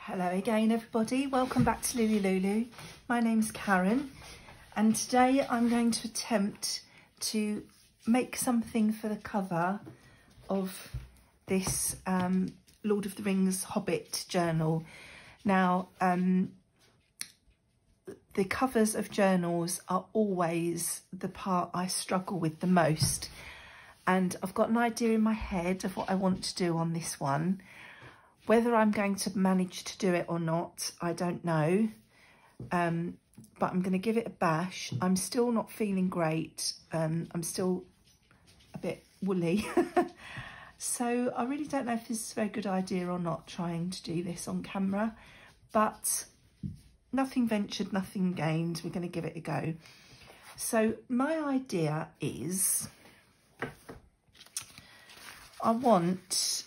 Hello again everybody, welcome back to Lulu Lulu. My name's Karen and today I'm going to attempt to make something for the cover of this Lord of the Rings Hobbit journal. Now the covers of journals are always the part I struggle with the most, and I've got an idea in my head of what I want to do on this one. Whether I'm going to manage to do it or not, I don't know, but I'm going to give it a bash. I'm still not feeling great. I'm still a bit woolly. So I really don't know if this is a very good idea or not, trying to do this on camera, but nothing ventured, nothing gained. We're going to give it a go. So my idea is I want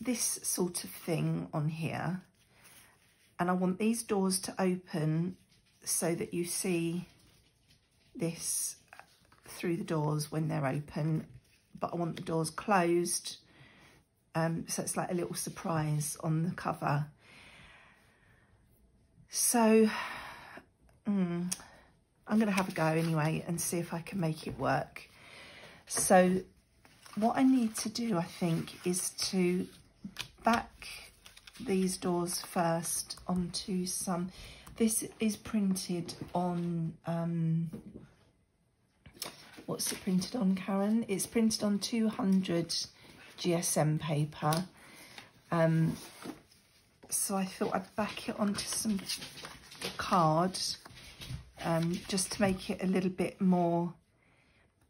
this sort of thing on here, and I want these doors to open so that you see this through the doors when they're open, but I want the doors closed, so it's like a little surprise on the cover. So I'm going to have a go anyway and see if I can make it work. So what I need to do, I think, is to back these doors first onto some, this is printed on, what's it printed on, Karen? It's printed on 200 GSM paper. So I thought I'd back it onto some card, just to make it a little bit more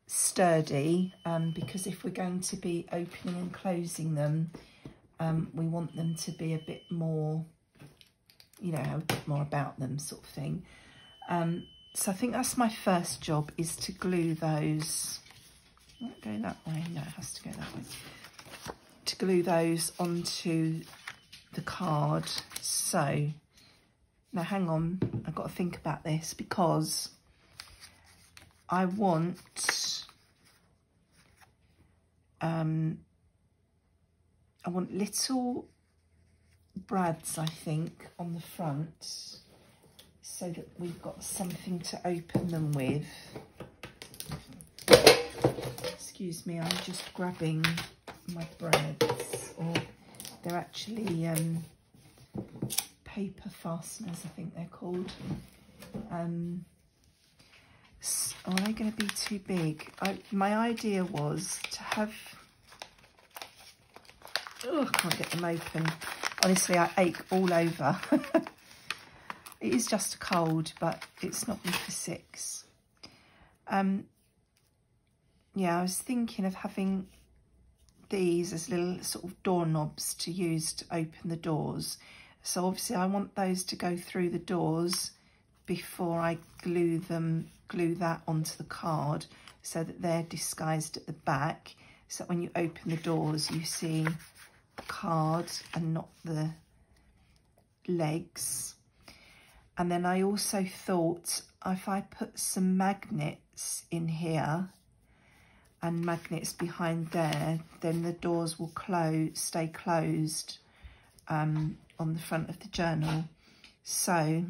sturdy, because if we're going to be opening and closing them, we want them to be a bit more, you know, a bit more about them sort of thing. So I think that's my first job, is to glue those. Might go that way. No, it has to go that way. To glue those onto the card. So now hang on, I've got to think about this, because I want little brads, I think, on the front, so that we've got something to open them with. Excuse me, I'm just grabbing my brads, or they're actually paper fasteners, I think they're called. Are they going to be too big? My idea was to have... Oh, I can't get them open. Honestly, I ache all over. It is just a cold, but it's not me for 6. Yeah, I was thinking of having these as little sort of doorknobs to use to open the doors. So obviously I want those to go through the doors before I glue that onto the card, so that they're disguised at the back, so that when you open the doors you see the card and not the legs. And then I also thought, if I put some magnets in here and magnets behind there, then the doors will stay closed on the front of the journal. So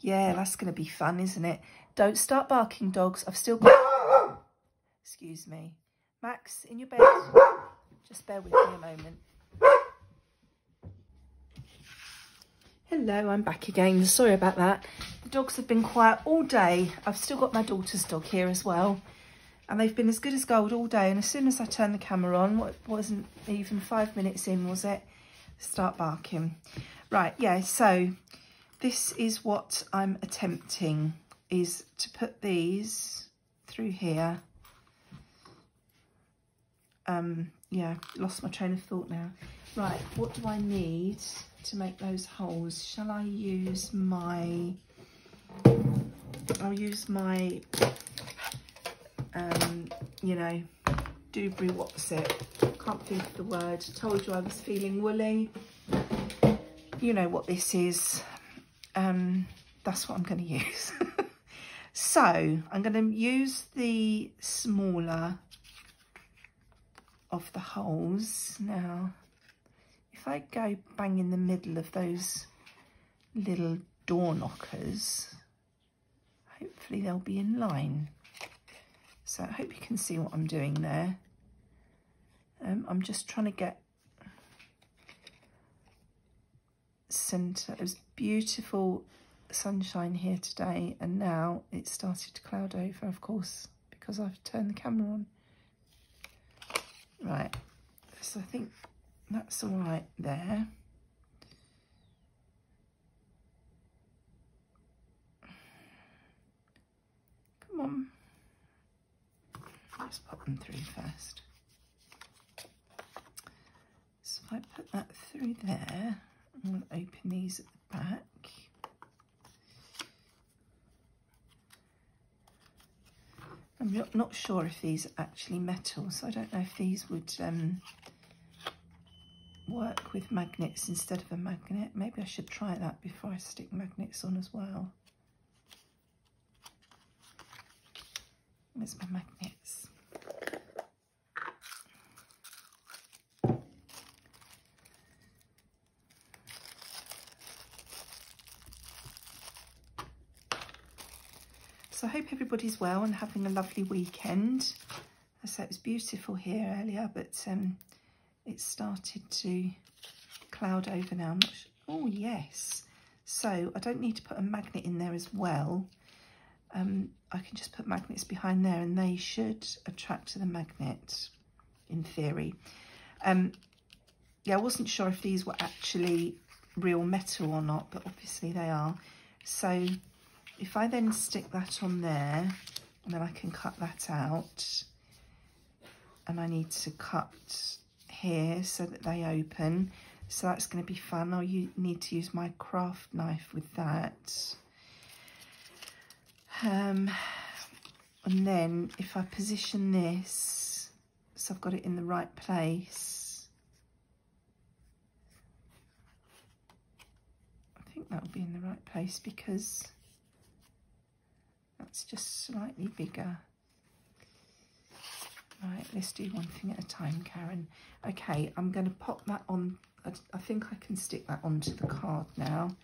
yeah, that's going to be fun, isn't it? Don't start barking, dogs. I've still got... Excuse me. Max, in your bed. Just bear with me a moment. Hello, I'm back again. Sorry about that. The dogs have been quiet all day. I've still got my daughter's dog here as well. And they've been as good as gold all day. And as soon as I turned the camera on, what wasn't even 5 minutes in, was it? Start barking. Right, yeah, so this is what I'm attempting, is to put these through here. Yeah, lost my train of thought now. Right, what do I need to make those holes? Shall I use my... I'll use my, you know, Dewberry, what's it? Can't think of the word. Told you I was feeling woolly. You know what this is. That's what I'm going to use. So I'm going to use the smaller of the holes. Now, if I go bang in the middle of those little door knockers, hopefully they'll be in line. So I hope you can see what I'm doing there. I'm just trying to get centre. It was beautiful sunshine here today, and now it's started to cloud over, of course, because I've turned the camera on. Right, so I think that's all right there. Come on, let's pop them through first. So if I put that through there, I'm going to open these at the back. I'm not sure if these are actually metal, so I don't know if these would work with magnets instead of a magnet. Maybe I should try that before I stick magnets on as well. Where's my magnets? So I hope everybody's well and having a lovely weekend. I said it was beautiful here earlier, but it started to cloud over now. I'm not sure. Oh yes. So I don't need to put a magnet in there as well. I can just put magnets behind there and they should attract to the magnet, in theory. Yeah, I wasn't sure if these were actually real metal or not, but obviously they are. So if I then stick that on there, and then I can cut that out, and I need to cut here so that they open. So that's going to be fun. I'll need to use my craft knife with that. And then if I position this, so I've got it in the right place, I think that'll be in the right place because that's just slightly bigger. Right, let's do one thing at a time, Karen. Okay, I'm going to pop that on. I think I can stick that onto the card now.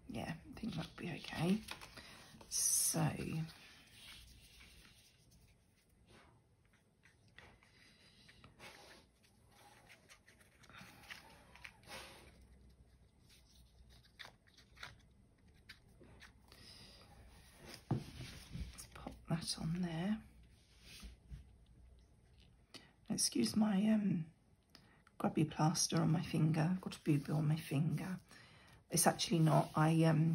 Yeah, I think that'll be okay. So let's pop that on there. Excuse my grubby plaster on my finger. I've got a boo-boo on my finger. It's actually not. I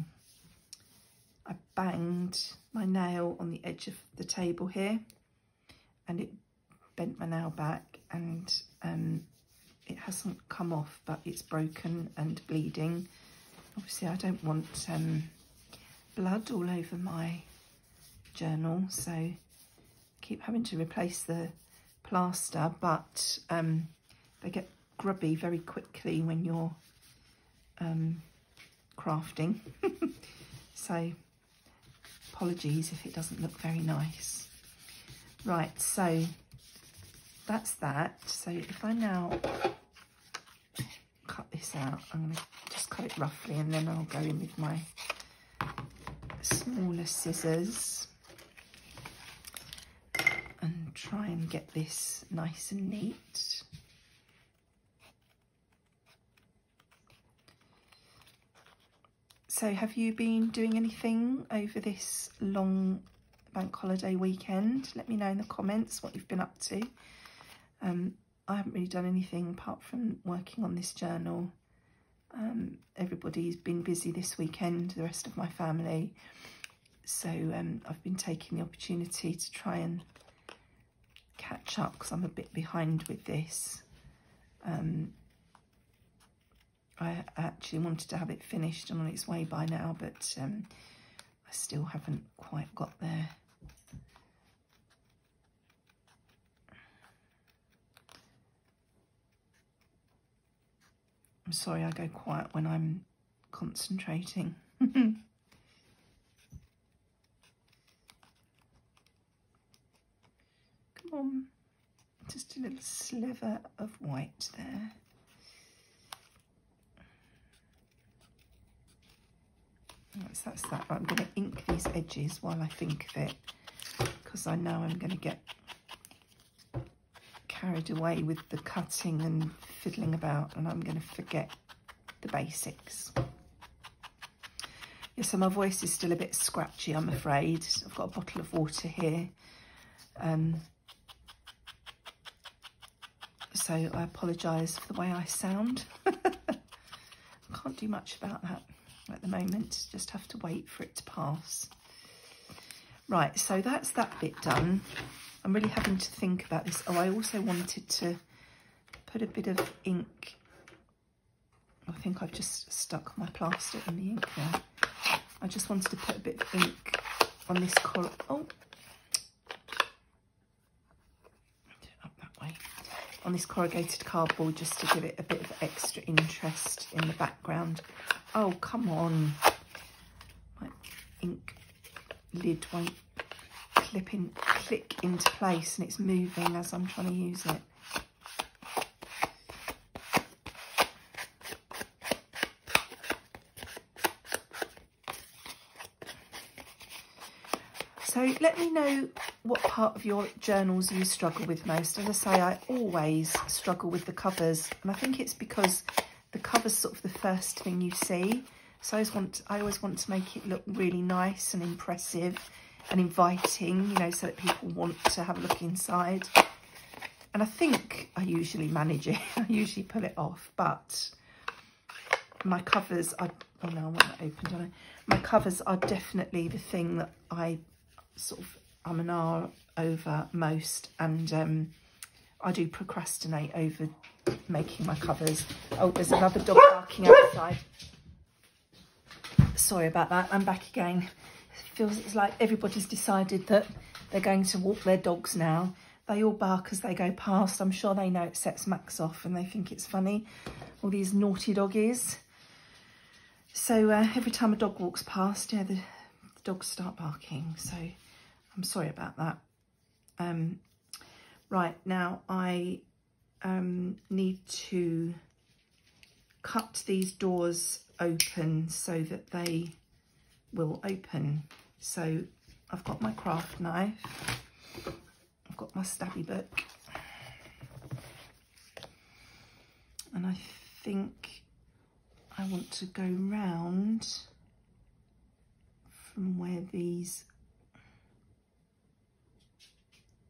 banged my nail on the edge of the table here and it bent my nail back, and it hasn't come off, but it's broken and bleeding. Obviously I don't want blood all over my journal, so I keep having to replace the plaster, but they get grubby very quickly when you're crafting. So apologies if it doesn't look very nice. Right, so that's that. So if I now cut this out, I'm going to just cut it roughly, and then I'll go in with my smaller scissors and try and get this nice and neat. So have you been doing anything over this long bank holiday weekend? Let me know in the comments what you've been up to. I haven't really done anything apart from working on this journal. Everybody's been busy this weekend, the rest of my family. So I've been taking the opportunity to try and catch up because I'm a bit behind with this. I actually wanted to have it finished and on its way by now, but I still haven't quite got there. I'm sorry I go quiet when I'm concentrating. on. Just a little sliver of white there. That's that. I'm going to ink these edges while I think of it, because I know I'm going to get carried away with the cutting and fiddling about, and I'm going to forget the basics. Yeah, so my voice is still a bit scratchy, I'm afraid. I've got a bottle of water here. So I apologise for the way I sound. I can't do much about that at the moment, just have to wait for it to pass. Right, so that's that bit done. I'm really having to think about this. Oh, I also wanted to put a bit of ink. I think I've just stuck my plaster in the ink there. I just wanted to put a bit of ink on this collar. Oh, up that way. On this corrugated cardboard, just to give it a bit of extra interest in the background. Oh, come on. My ink lid won't click into place, and it's moving as I'm trying to use it. So let me know what part of your journals you struggle with most. As I say, I always struggle with the covers, and I think it's because the cover's sort of the first thing you see. So I always want to make it look really nice and impressive and inviting, you know, so that people want to have a look inside. And I think I usually manage it. I usually pull it off, but my covers are, oh no, I want that open, don't I? My covers are definitely the thing that I sort of, I'm an hour over most, and I do procrastinate over making my covers. Oh, there's another dog barking outside. Sorry about that, I'm back again. It feels it's like everybody's decided that they're going to walk their dogs now. They all bark as they go past. I'm sure they know it sets Max off and they think it's funny, all these naughty doggies. So every time a dog walks past, yeah, the dogs start barking. So I'm sorry about that. Right, now I need to cut these doors open so that they will open. So I've got my craft knife, I've got my stabby book, and I think I want to go round from where these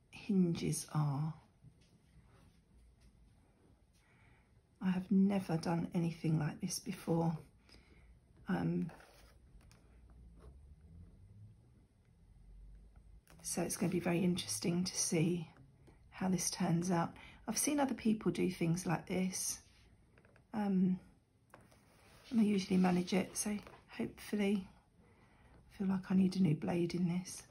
hinges are. I have never done anything like this before. So it's going to be very interesting to see how this turns out. I've seen other people do things like this, and I usually manage it, so hopefully, I feel like I need a new blade in this.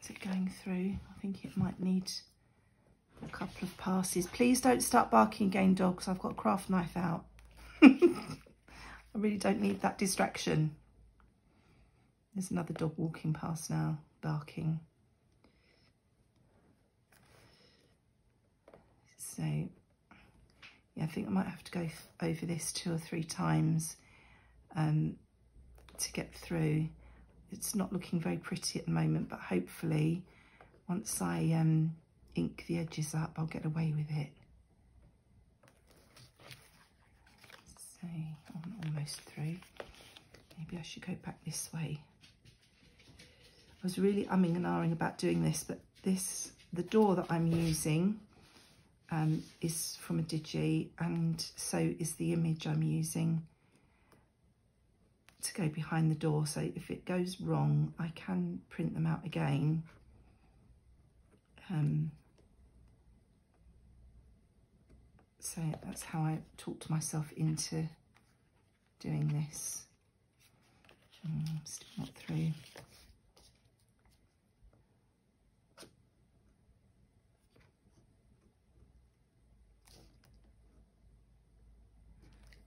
Is it going through? I think it might need a couple of passes. Please don't start barking again, dogs. I've got a craft knife out. I really don't need that distraction. There's another dog walking past now, barking. So, yeah, I think I might have to go over this 2 or 3 times to get through. It's not looking very pretty at the moment, but hopefully once I ink the edges up, I'll get away with it. So I'm almost through. Maybe I should go back this way. I was really umming and ahhing about doing this, but the door that I'm using is from a digi, and so is the image I'm using to go behind the door. So if it goes wrong, I can print them out again. So that's how I talked myself into doing this. Still not through.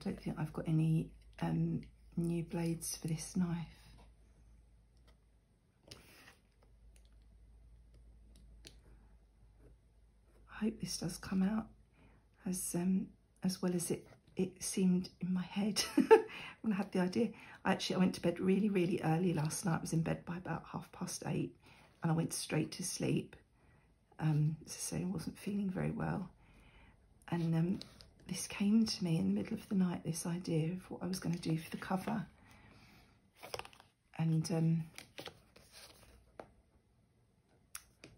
Don't think I've got any new blades for this knife. I hope this does come out as well as it seemed in my head when I had the idea. I went to bed really, really early last night. I was in bed by about 8:30 and I went straight to sleep. As I say, I wasn't feeling very well. And this came to me in the middle of the night, this idea of what I was going to do for the cover. And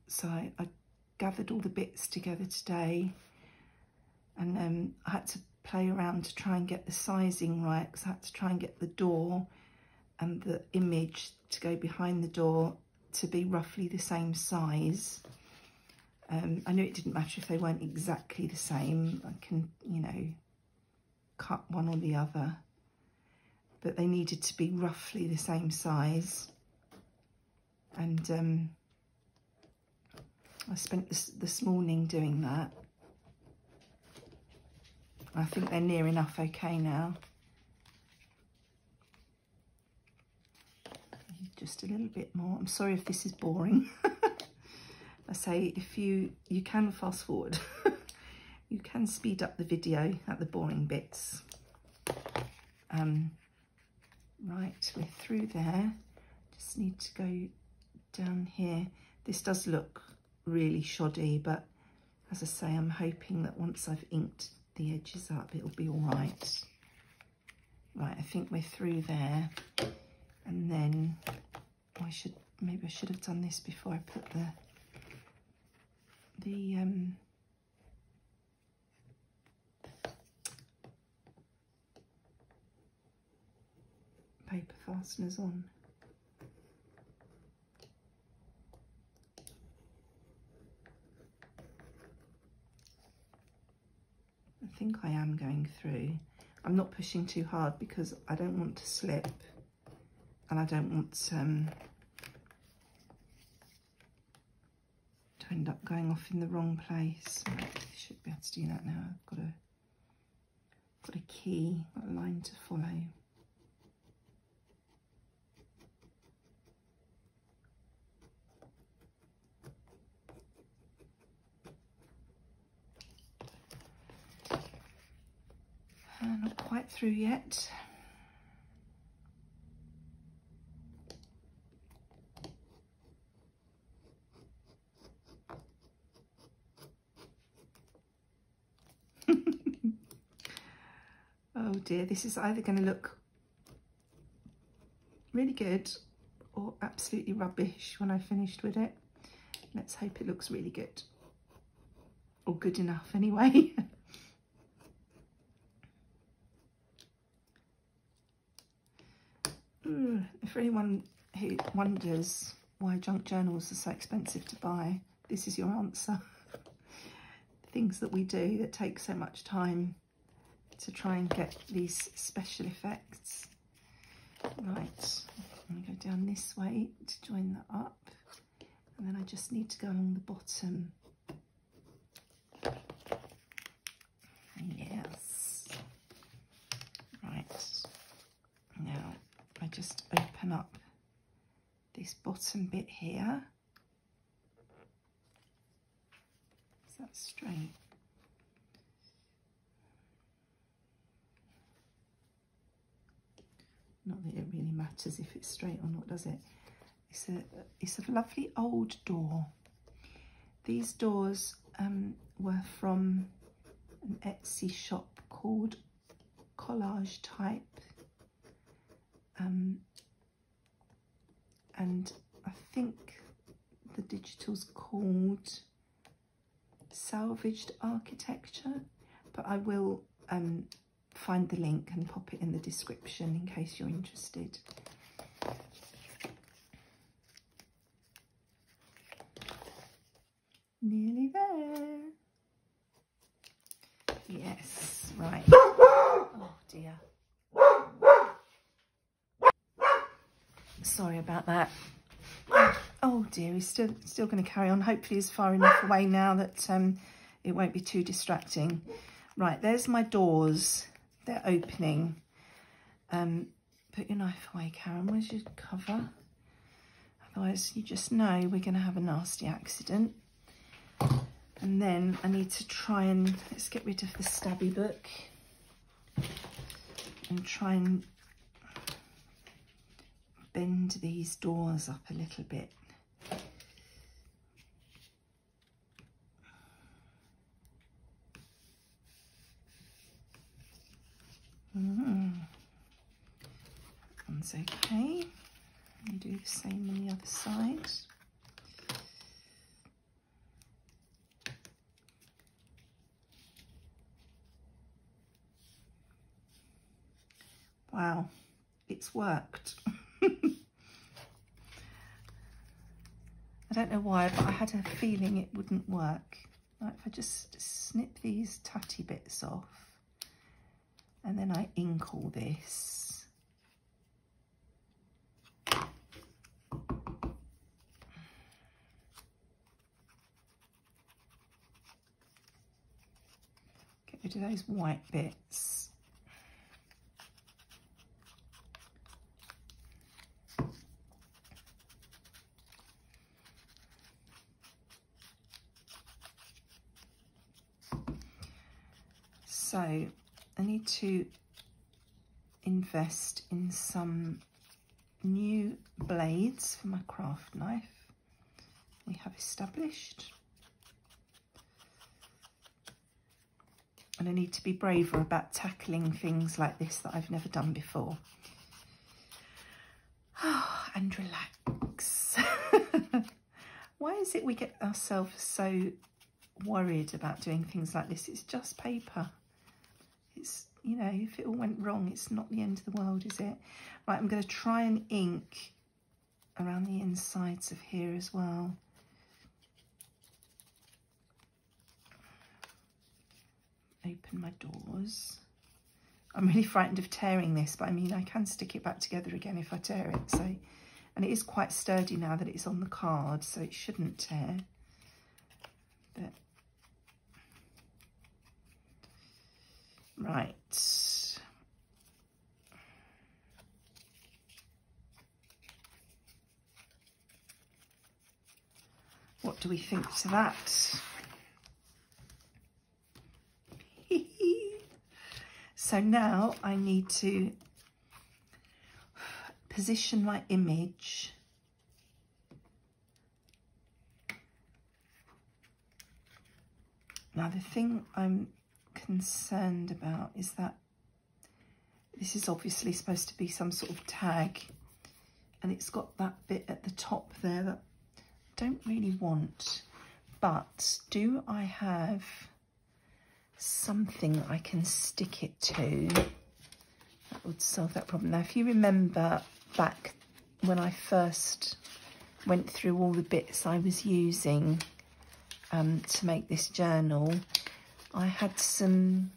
so I gathered all the bits together today, and I had to play around to try and get the sizing right, because I had to try and get the door and the image to go behind the door to be roughly the same size. I knew it didn't matter if they weren't exactly the same. I can, you know, cut one or the other, but they needed to be roughly the same size. And I spent this morning doing that. I think they're near enough okay now. Just a little bit more. I'm sorry if this is boring. I say, if you can fast forward. You can speed up the video at the boring bits. Right, we're through there. Just need to go down here. This does look really shoddy, but as I say, I'm hoping that once I've inked the edges up, it'll be all right. Right, I think we're through there. And then maybe I should have done this before I put the paper fasteners on. I think I am going through. I'm not pushing too hard because I don't want to slip, and I don't want to end up going off in the wrong place. Right, I should be able to do that now. I've got a key, got a line to follow. Not quite through yet. Oh dear, this is either going to look really good or absolutely rubbish when I've finished with it. Let's hope it looks really good, or good enough anyway. If anyone who wonders why junk journals are so expensive to buy, this is your answer. Things that we do that take so much time to try and get these special effects. Right, I'm going to go down this way to join that up, and then I just need to go along the bottom. Yes. Right, now I just open up this bottom bit here. Is that straight? Not that it really matters if it's straight or not, does it? It's a lovely old door. These doors were from an Etsy shop called Collage Type. And I think the digital's called Salvaged Architecture, but I will find the link and pop it in the description in case you're interested. Nearly there. Yes, right. Oh dear. Sorry about that. Oh dear, he's still going to carry on. Hopefully he's far enough away now that it won't be too distracting. Right, there's my doors. They're opening. Put your knife away, Karen. Where's your cover? Otherwise, you just know we're going to have a nasty accident. And then I need to try and, let's get rid of the stabby book and try and bend these doors up a little bit. That one's okay. And do the same on the other side. Wow, it's worked. I don't know why, but I had a feeling it wouldn't work. Like if I just snip these tatty bits off and then I ink all this. Get rid of those white bits. So I need to invest in some new blades for my craft knife we have established. And I need to be braver about tackling things like this that I've never done before. Oh, and relax. Why is it we get ourselves so worried about doing things like this? It's just paper. It's, you know, if it all went wrong, it's not the end of the world, is it? Right, I'm going to try and ink around the insides of here as well. Open my doors. I'm really frightened of tearing this, but I mean, I can stick it back together again if I tear it. So, and it is quite sturdy now that it's on the card, so it shouldn't tear. But right. What do we think to that? So now I need to position my image now. The thing I'm concerned about is that this is obviously supposed to be some sort of tag, and it's got that bit at the top there that I don't really want. But do I have something I can stick it to that would solve that problem? Now, if you remember back when I first went through all the bits I was using to make this journal, I had some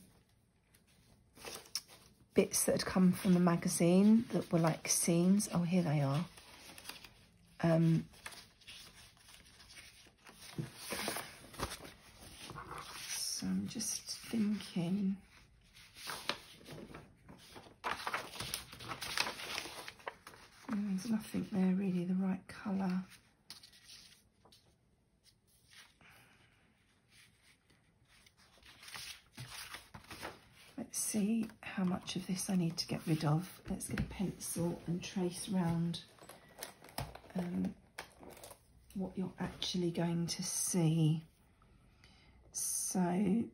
bits that had come from the magazine that were like seams. Oh, here they are. So I'm just thinking, there's nothing there really the right colour. Let's see how much of this I need to get rid of. Let's get a pencil and trace round what you're actually going to see. So I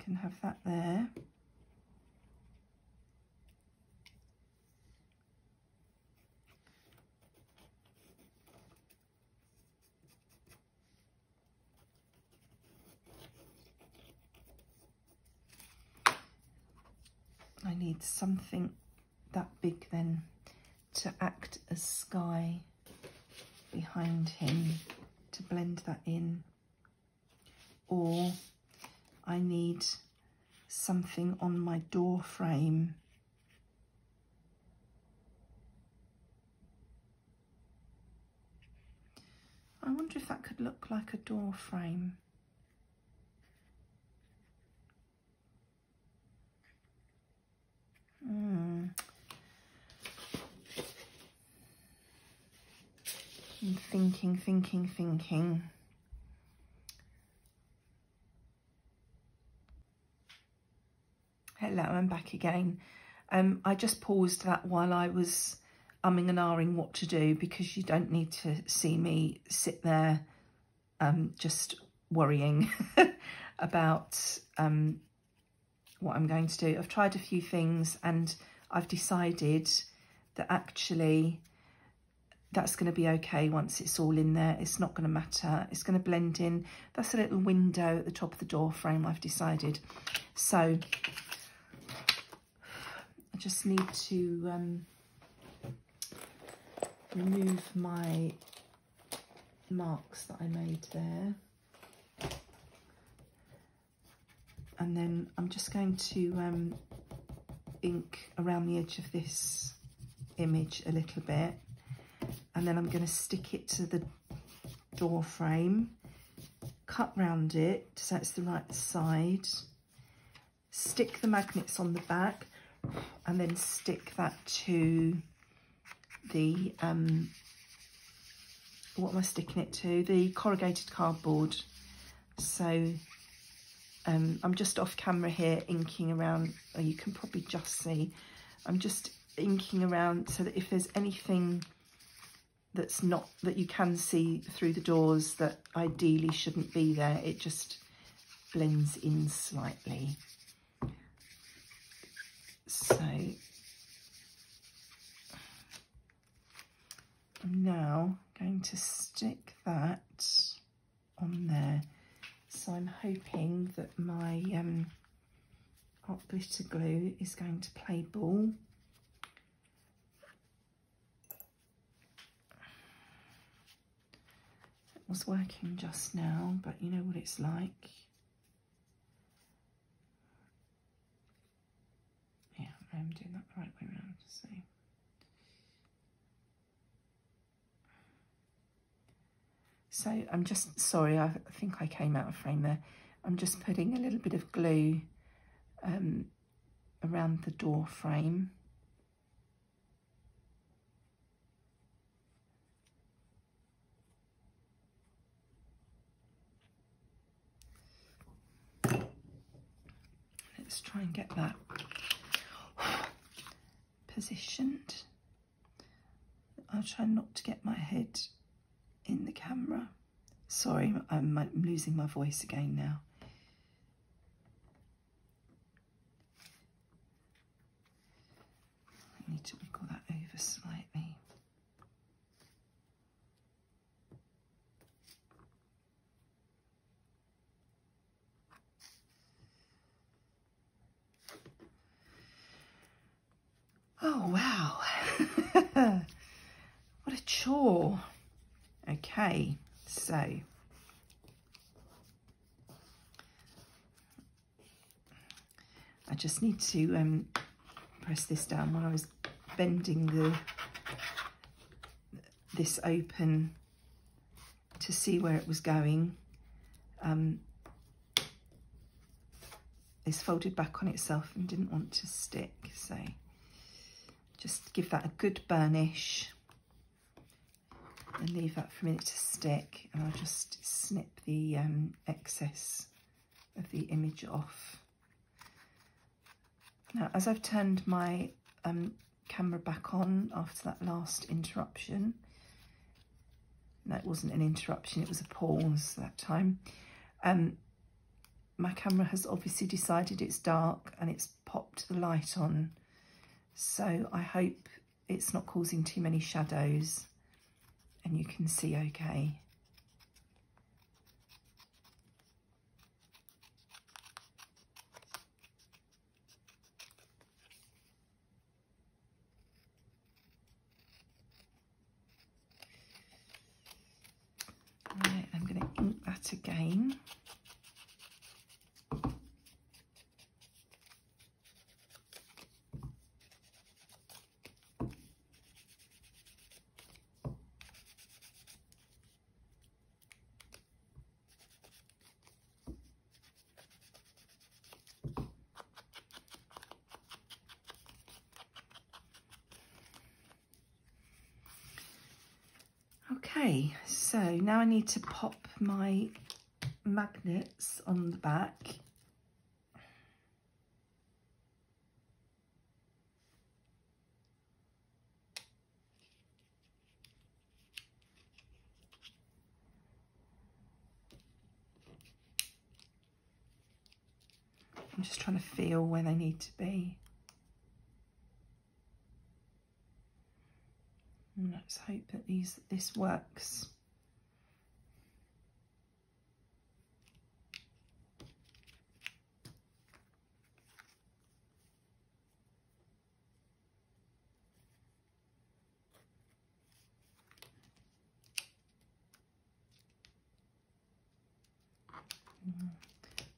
can have that there. I need something that big then to act as sky behind him to blend that in, or I need something on my door frame. I wonder if that could look like a door frame. thinking. Hello, I'm back again. I just paused that while I was umming and ahhing what to do, because you don't need to see me sit there just worrying about what I'm going to do. I've tried a few things and I've decided that actually that's going to be okay once it's all in there. It's not going to matter. It's going to blend in. That's a little window at the top of the door frame, I've decided. So I just need to remove my marks that I made there. And then I'm just going to ink around the edge of this image a little bit. And then I'm going to stick it to the door frame, cut round it so it's the right side, stick the magnets on the back, and then stick that to the, what am I sticking it to? The corrugated cardboard. So I'm just off camera here inking around, or you can probably just see, I'm just inking around so that if there's anything that's not, that you can see through the doors that ideally shouldn't be there, it just blends in slightly. So I'm now going to stick that on there. So I'm hoping that my hot glitter glue is going to play ball. It was working just now, but you know what it's like. Yeah, I'm doing that the right way around, so. So I'm just, sorry, I think I came out of frame there. I'm just putting a little bit of glue around the door frame. Let's try and get that positioned. I'll try not to get my head in the camera. Sorry, I'm losing my voice again now. I need to wiggle that over slightly. Oh, wow. What a chore. Okay, so I just need to press this down. When I was bending this open to see where it was going, it's folded back on itself and didn't want to stick, so just give that a good burnish and leave that for a minute to stick, and I'll just snip the excess of the image off. Now, as I've turned my camera back on after that last interruption, no, it wasn't an interruption, it was a pause that time, my camera has obviously decided it's dark and it's popped the light on, so I hope it's not causing too many shadows and you can see okay. Right, I'm going to ink that again. Okay, so now I need to pop my magnets on the back. I'm just trying to feel where they need to be. And let's hope that this works.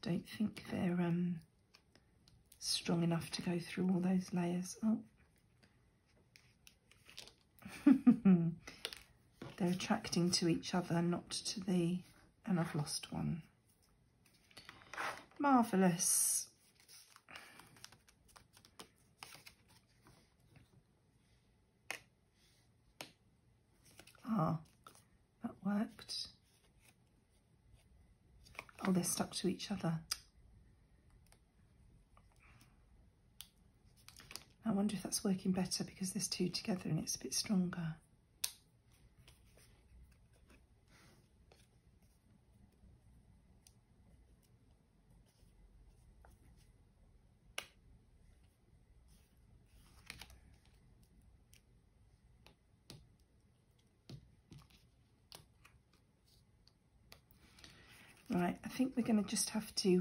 Don't think they're strong enough to go through all those layers. Oh. They're attracting to each other, not to the... and I've lost one. Marvellous. Ah, that worked. Oh, they're stuck to each other. I wonder if that's working better because there's two together and it's a bit stronger. Right, I think we're going to just have to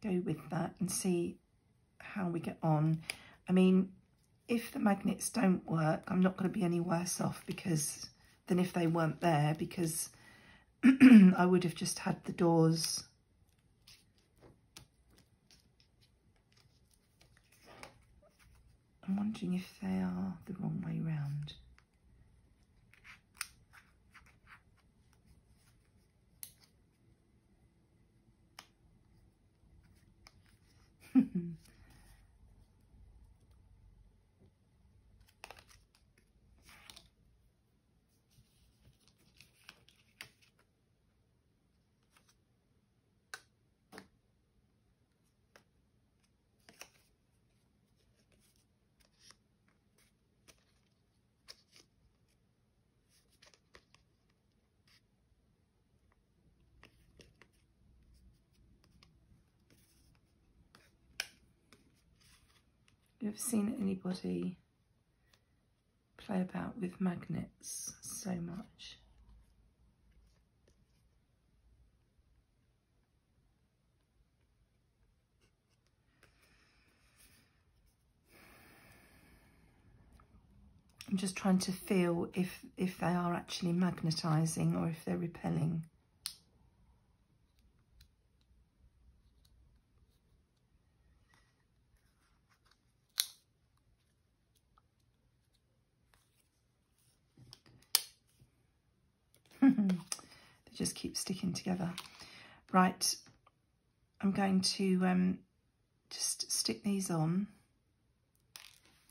go with that and see how we get on. I mean, if the magnets don't work, I'm not going to be any worse off than if they weren't there, because I would have just had the doors I'm wondering if they are the wrong way round. I've seen anybody play about with magnets so much. I'm just trying to feel if they are actually magnetising or if they're repelling. They just keep sticking together. Right, I'm going to just stick these on.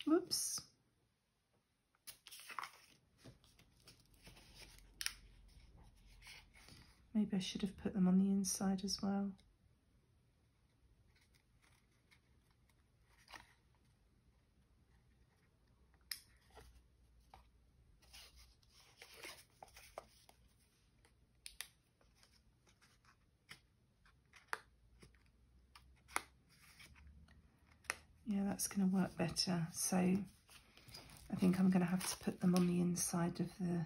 Whoops. Maybe I should have put them on the inside as well. Yeah, that's going to work better. So I think I'm going to have to put them on the inside of the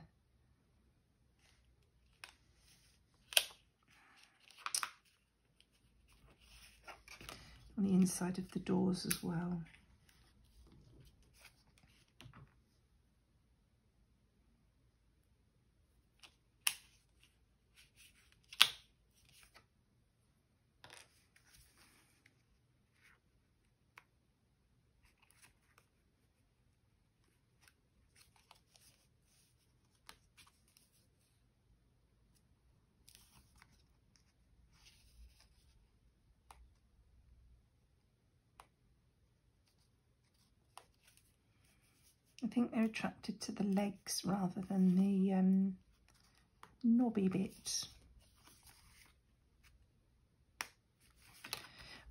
inside of the doors as well. I think they're attracted to the legs rather than the knobby bit.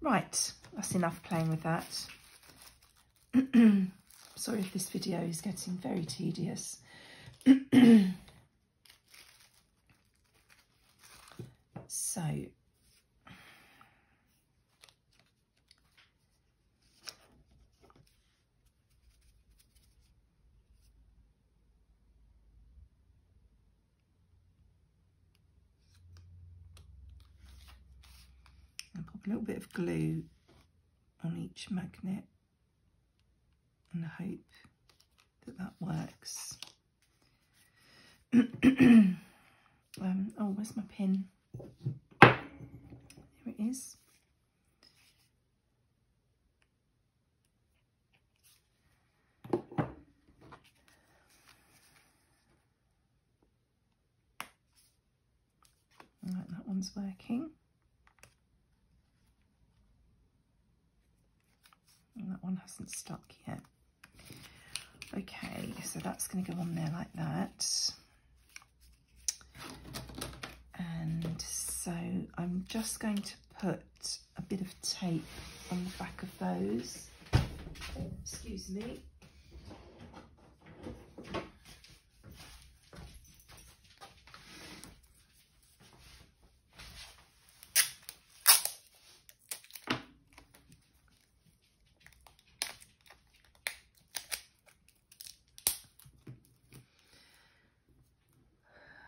Right, that's enough playing with that. Sorry if this video is getting very tedious. So, I'll pop a little bit of glue on each magnet and hope that that works. Oh, where's my pin? There it is. Right, that one's working. And that one hasn't stuck yet. Okay, so that's going to go on there like that. And so I'm just going to put a bit of tape on the back of those. Excuse me.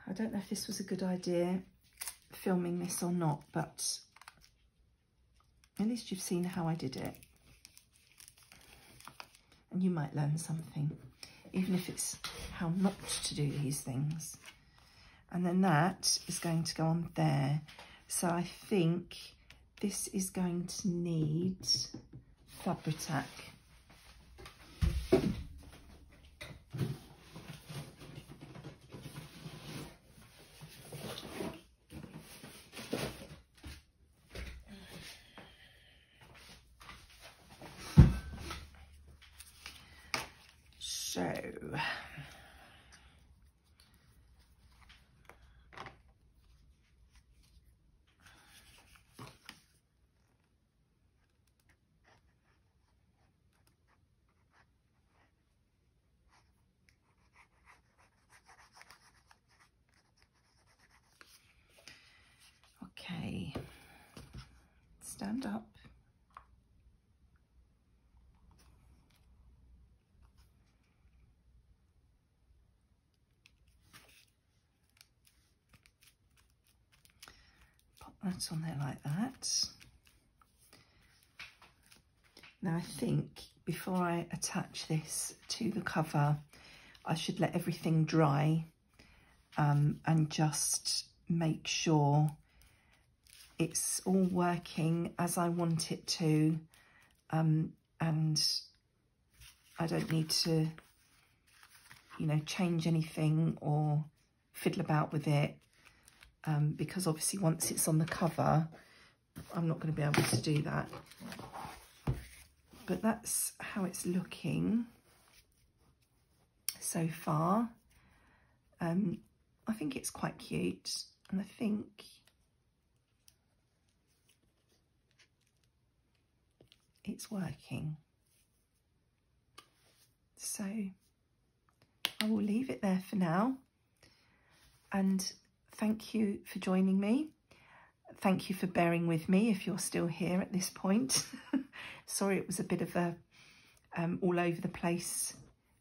I don't know if this was a good idea, filming this or not, but at least you've seen how I did it. And you might learn something, even if it's how not to do these things. And then that is going to go on there. So I think this is going to need Fabri-Tac. So, okay, stand up. That on there like that. Now I think before I attach this to the cover, I should let everything dry and just make sure it's all working as I want it to, and I don't need to, you know, change anything or fiddle about with it. Because obviously once it's on the cover, I'm not going to be able to do that. But that's how it's looking so far. I think it's quite cute, and I think it's working. So I will leave it there for now, and thank you for joining me. Thank you for bearing with me if you're still here at this point. Sorry it was a bit of a all over the place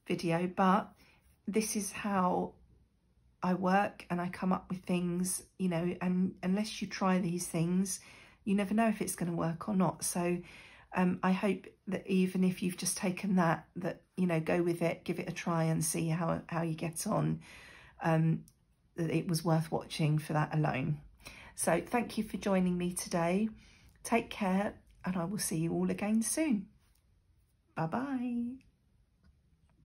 video, but this is how I work and I come up with things, you know, and unless you try these things, you never know if it's going to work or not. So I hope that even if you've just taken that, you know, go with it, give it a try and see how you get on. That it was worth watching for that alone. So thank you for joining me today. Take care, and I will see you all again soon. Bye-bye.